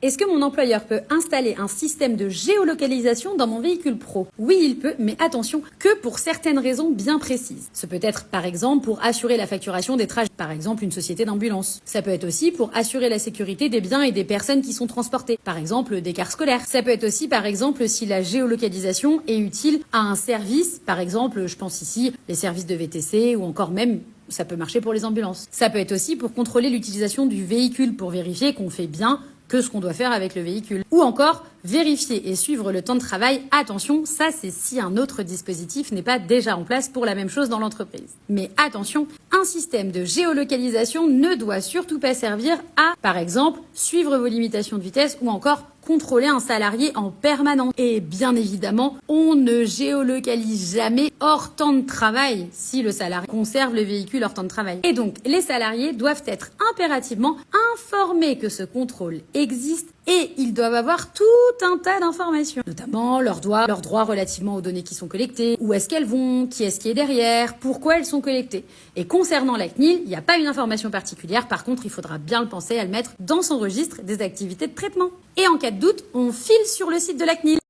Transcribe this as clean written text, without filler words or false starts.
Est-ce que mon employeur peut installer un système de géolocalisation dans mon véhicule pro? Oui, il peut, mais attention, que pour certaines raisons bien précises. Ce peut être par exemple pour assurer la facturation des trajets, par exemple une société d'ambulance. Ça peut être aussi pour assurer la sécurité des biens et des personnes qui sont transportées, par exemple des cars scolaires. Ça peut être aussi par exemple si la géolocalisation est utile à un service, par exemple je pense ici les services de VTC ou encore même ça peut marcher pour les ambulances. Ça peut être aussi pour contrôler l'utilisation du véhicule pour vérifier qu'on fait bien que ce qu'on doit faire avec le véhicule. Ou encore, vérifier et suivre le temps de travail. Attention, ça c'est si un autre dispositif n'est pas déjà en place pour la même chose dans l'entreprise. Mais attention, un système de géolocalisation ne doit surtout pas servir à, par exemple, suivre vos limitations de vitesse ou encore contrôler un salarié en permanence. Et bien évidemment, on ne géolocalise jamais hors temps de travail si le salarié conserve le véhicule hors temps de travail. Et donc, les salariés doivent être impérativement informés que ce contrôle existe et ils doivent avoir tout un tas d'informations, notamment leurs droits relativement aux données qui sont collectées, où est-ce qu'elles vont, qui est-ce qui est derrière, pourquoi elles sont collectées. Et concernant la CNIL, il n'y a pas une information particulière, par contre, il faudra bien le penser à le mettre dans son registre des activités de traitement. Et en cas de doute, on file sur le site de la CNIL.